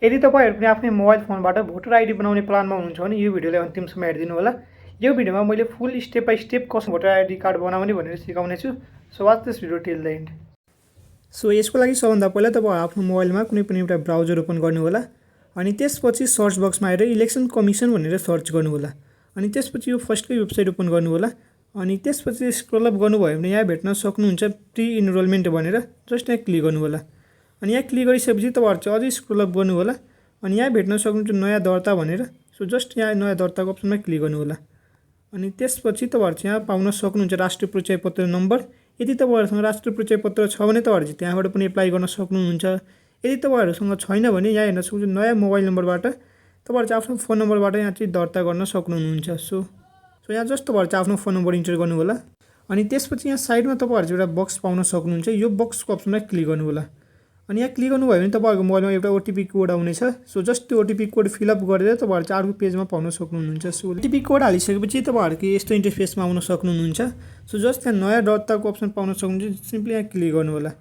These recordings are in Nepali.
यदि तपाईहरु पनि आफ्नै मोबाइल फोनबाट भोटर आइडी बनाउने प्लानमा हुनुहुन्छ भने यो भिडियोलाई अन्तिमसम्म हेरिदिनु होला। यो भिडियोमा मैले फुल स्टेप बाइ स्टेप कसरी भोटर आइडी कार्ड बनाउने भनेर सिकाउने छु। So watch this video till the and. So यसको लागि सबभन्दा पहिला तपाईं आफ्नो मोबाइलमा कुनै पनि एउटा ब्राउजर ओपन गर्नु होला अनि त्यसपछि सर्च बक्समा आएर इलेक्सन कमिसन भनेर सर्च गर्नु होला अनि त्यसपछि यो फर्स्टकै वेबसाइट ओपन गर्नु होला अनि त्यसपछि स्क्रल अप गर्नुभयो भने यहाँ भेट्न सक्नुहुन्छ प्री इनरोलमेन्ट भनेर जस्ट यहाँ क्लिक गर्नु होला अनि यहाँ क्लिक गरिसकेपछि तपाईहरु चाहिँ अझै स्क्रल अप गर्नु होला अनि यहाँ भेट्न सक्नुहुन्छ नयाँ दर्ता भनेर। सो जस्ट यहाँ नयाँ दर्ताको अप्सनमा क्लिक गर्नु होला अनि त्यसपछि तपाईहरु चाहिँ यहाँ पाउन सक्नुहुन्छ राष्ट्रिय परिचय पत्र नम्बर। यदि तपाईहरुसँग राष्ट्रिय परिचय पत्र छ भने तपाईहरु चाहिँ त्यहाँबाट पनि एप्लाई गर्न सक्नुहुन्छ। यदि तपाईहरुसँग छैन भने यहाँ हेर्न सक्नुहुन्छ नयाँ मोबाइल नम्बरबाट तपाईहरु चाहिँ आफ्नो फोन नम्बरबाट यहाँ चाहिँ दर्ता गर्न सक्नुहुन्छ। सो यहाँ जस्ट तपाईहरु चाहिँ आफ्नो फोन नम्बर इन्टर गर्नु होला अनि त्यसपछि यहाँ साइडमा तपाईहरु चाहिँ एउटा बक्स पाउन सक्नुहुन्छ। यो बक्सको अप्सनमा क्लिक गर्नु होला अनि यहाँ क्लिक गर्नुभयो भने तपाईहरुको मोबाइलमा एउटा ओटीपी कोड आउनेछ। सो जस्ट त्यो ओटीपी कोड फिलअप गरेर तपाईहरु चाहिँ अर्को पेजमा पाउन सक्नुहुन्छ। सो ओटीपी कोड हालिसकेपछि तपाईहरुको यस्तो इन्टरफेसमा आउन सक्नुहुन्छ। सो जस्ट यहाँ नयाँ दर्ताको अप्सन पाउन सक्नुहुन्छ। सिम्पली यहाँ क्लिक गर्नु होला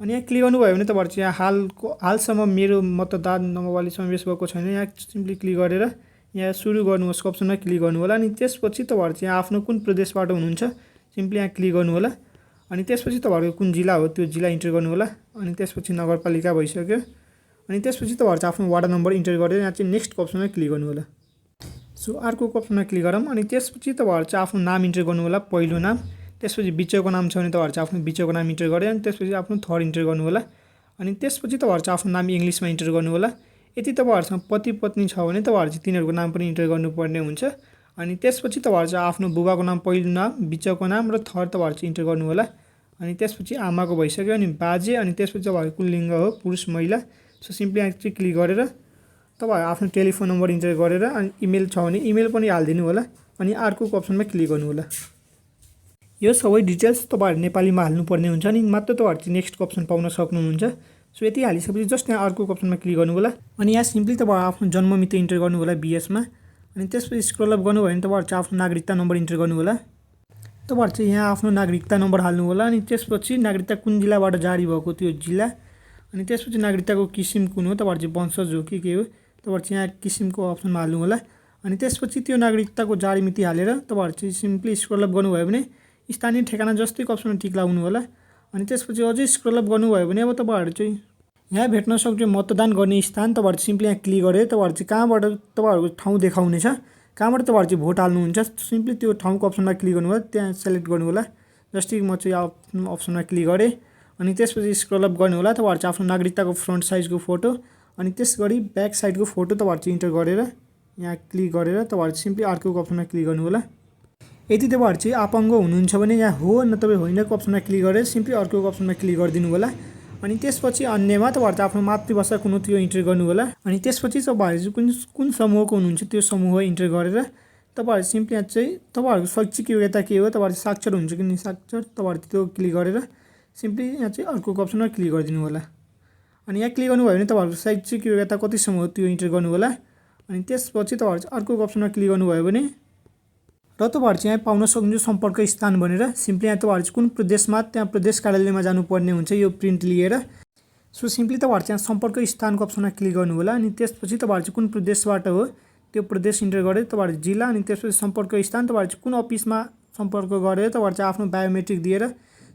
अनि यहाँ क्लिक गर्नुभयो भने तपाईहरु चाहिँ यहाँ हालसम्म मेरो मतदान नम्बरले समावेश भएको छैन। यहाँ सिम्पली क्लिक गरेर यहाँ सुरु गर्नुहोस् अप्सनमा क्लिक गर्नु होला अनि त्यसपछि तपाईहरु चाहिँ आफ्नो कुन प्रदेशबाट हुनुहुन्छ सिम्पली यहाँ क्लिक गर्नु होला अनि त्यसपछि तपाईहरुको कुन जिल्ला हो त्यो जिल्ला इन्टर गर्नु होला अनि त्यसपछि नगरपालिका भइसक्यो अनि त्यसपछि तपाईहरु चाहिँ आफ्नो वार्ड नम्बर इन्टर गरेर यहाँ चाहिँ नेक्स्ट अप्सनमा क्लिक गर्नु होला। सो अर्को अप्सनमा क्लिक गरौँ अनि त्यसपछि तपाईहरु चाहिँ आफ्नो नाम इन्टर गर्नु होला, पहिलो नाम, त्यसपछि बिचको नाम छ भने तपाईहरु चाहिँ आफ्नो बिचको नाम इन्टर गरे अनि त्यसपछि आफ्नो थर्ड इन्टर गर्नु होला अनि त्यसपछि तपाईहरु चाहिँ आफ्नो नाम इंग्लिशमा इन्टर गर्नु होला। यदि तपाईहरुसँग पति पत्नी छ भने तपाईहरु चाहिँ तिनीहरुको नाम पनि इन्टर गर्नुपर्ने हुन्छ अनि त्यसपछि तपाईहरु चाहिँ आफ्नो बुबाको नाम, पहिलो नाम, बिचको नाम र थर्ड तपाईहरु चाहिँ इन्टर गर्नु होला अनि त्यसपछि आमाको भइसक्यो अनि बाजे अनि त्यसपछि तपाईहरुको कुन लिङ्ग हो, पुरुष महिला। सो सिम्पली यहाँ चाहिँ क्लिक गरेर तपाईहरु आफ्नो टेलिफोन नम्बर इन्टर गरेर अनि इमेल छ भने इमेल पनि हाल्दिनु होला अनि अर्को अप्सनमा क्लिक गर्नु होला। यो सबै डिटेल्स तपाईहरु नेपालीमा हाल्नुपर्ने हुन्छ अनि मात्र तपाईहरु चाहिँ नेक्स्ट अप्सन पाउन सक्नुहुन्छ। सो यति हालिसकेपछि जस्ट यहाँ अर्को अप्सनमा क्लिक गर्नु होला अनि यहाँ सिम्पली तपाईहरु आफ्नो जन्म मिति इन्टर गर्नु होला बीएसमा अनि त्यसपछि स्क्रल अप गर्नुभयो भने तपाईहरु चाहिँ आफ्नो नागरिकता नम्बर इन्टर गर्नु होला। तपाईहरु चाहिँ यहाँ आफ्नो नागरिकता नम्बर हाल्नु होला अनि त्यसपछि नागरिकता कुन जिल्लाबाट जारी भएको त्यो जिल्ला अनि त्यसपछि नागरिकताको किसिम कुन हो, तपाईहरु चाहिँ वंशज हो कि के हो, तपाईहरु चाहिँ यहाँ किसिमको अप्सनमा हाल्नु होला अनि त्यसपछि त्यो नागरिकताको जारी मिति हालेर तपाईहरु चाहिँ सिम्पली स्क्रल अप गर्नुभयो भने स्थानीय ठेगाना जस्तैको अप्सनमा टिक लाउनु होला अनि त्यसपछि अझै स्क्रल अप गर्नुभयो भने अब तपाईहरु चाहिँ यहाँ भेट्न सक्नुहुन्छ मतदान गर्ने स्थान। तपाईहरु सिम्पली यहाँ क्लिक गरेर तपाईहरु चाहिँ कहाँबाट तपाईहरुको ठाउँ देखाउनेछ, कहाँबाट तपाईहरु चाहिँ भोट हाल्नुहुन्छ सिम्पली त्यो ठाउँको अप्सनमा क्लिक गर्नु होला, त्यहाँ सेलेक्ट गर्नु होला। जस्तै म चाहिँ आफ्नो अप्सनमा क्लिक गरेँ अनि त्यसपछि स्क्रल अप गर्नु होला। तपाईहरु चाहिँ आफ्नो नागरिकताको फ्रन्ट साइजको फोटो अनि त्यसगरी ब्याक साइडको फोटो तपाईहरु चाहिँ इन्टर गरेर यहाँ क्लिक गरेर तपाईहरु सिम्पली अर्को अप्सनमा क्लिक गर्नु होला। यदि तपाईहरु चाहिँ अपाङ्ग हुनुहुन्छ भने यहाँ हो नत्र होइनको अप्सनमा क्लिक गरेर सिम्पली अर्को अप्सनमा क्लिक गरिदिनु होला अनि त्यसपछि अन्यमा तपाईहरु चाहिँ आफ्नो मातृभाषा कुन हो त्यो इन्टर गर्नु होला अनि त्यसपछि तपाईहरु कुन समूहको हुनुहुन्छ त्यो समूह इन्टर गरेर तपाईहरु सिम्पली यहाँ चाहिँ तपाईहरुको शैक्षिक योग्यता के हो, तपाईहरु साक्षर हुन्छ कि निसाक्षर तपाईहरु त्यो क्लिक गरेर सिम्पली यहाँ चाहिँ अर्को अप्सनमा क्लिक गरिदिनु होला अनि यहाँ क्लिक गर्नुभयो भने तपाईहरुको शैक्षिक योग्यता कतिसम्म हो त्यो इन्टर गर्नु होला अनि त्यसपछि तपाईहरु चाहिँ अर्को अप्सनमा क्लिक गर्नुभयो भने र तपाईहरु चाहिँ यहाँ पाउन सक्नुहुन्छ सम्पर्क स्थान भनेर। सिम्पली यहाँ तपाईहरु कुन प्रदेशमा त्यहाँ प्रदेश कार्यालयमा जानुपर्ने हुन्छ यो प्रिन्ट लिएर। सो सिम्पली तपाईहरु चाहिँ सम्पर्क स्थानको अप्सनमा क्लिक गर्नु होला अनि त्यसपछि तपाईहरु चाहिँ कुन प्रदेशबाट हो त्यो प्रदेश इन्टर गरेर तपाईहरु जिल्ला अनि त्यसपछि सम्पर्क स्थान तपाईहरु चाहिँ कुन अफिसमा सम्पर्क गरेर तपाईहरु चाहिँ आफ्नो बायोमेट्रिक दिएर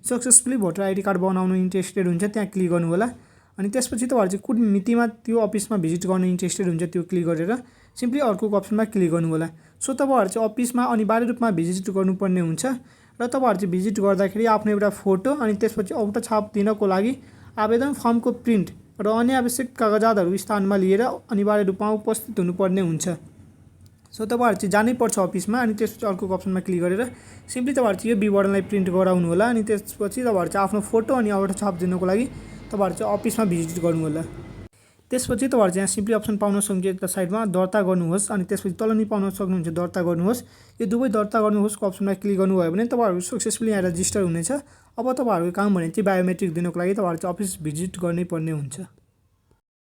सक्सेसफुली भोटर आइडी कार्ड बनाउन इन्ट्रेस्टेड हुन्छ त्यहाँ क्लिक गर्नु होला अनि त्यसपछि तपाईहरु चाहिँ कुन मितिमा त्यो अफिसमा भिजिट गर्न इन्ट्रेस्टेड हुन्छ त्यो क्लिक गरेर सिम्पली अर्को अप्सनमा क्लिक गर्नु होला। सो तपाईहरु चाहिँ अफिसमा अनिवार्य रूपमा भिजिट गर्नुपर्ने हुन्छ र तपाईहरु चाहिँ भिजिट गर्दाखेरि आफ्नो एउटा फोटो अनि त्यसपछि औँठा छाप दिनको लागि आवेदन फर्मको प्रिन्ट र अन्य आवश्यक कागजातहरु स्थानमा लिएर अनिवार्य रूपमा उपस्थित हुनुपर्ने हुन्छ। सो तपाईहरु चाहिँ जानै पर्छ अफिसमा अनि त्यसपछि अर्को अप्सनमा क्लिक गरेर सिम्पली तपाईहरु चाहिँ यो विवरणलाई प्रिन्ट गराउनु होला अनि त्यसपछि तपाईहरु चाहिँ आफ्नो फोटो अनि औँठा छाप दिनको लागि तपाईहरु चाहिँ अफिसमा भिजिट गर्नु होला। त्यसपछि तपाईहरु चाहिँ यहाँ सिम्पली अप्सन पाउन सक्नुहुन्छ यता साइडमा दर्ता गर्नुहोस् अनि त्यसपछि तल नि पाउन सक्नुहुन्छ दर्ता गर्नुहोस्। यो दुवै दर्ता गर्नुहोस्को अप्सनमा क्लिक गर्नुभयो भने तपाईहरु सक्सेसफुली यहाँ रेजिस्टर हुनेछ। अब तपाईहरुको काम भने चाहिँ बायोमेट्रिक दिनको लागि तपाईहरु चाहिँ अफिस भिजिट गर्नै पर्ने हुन्छ।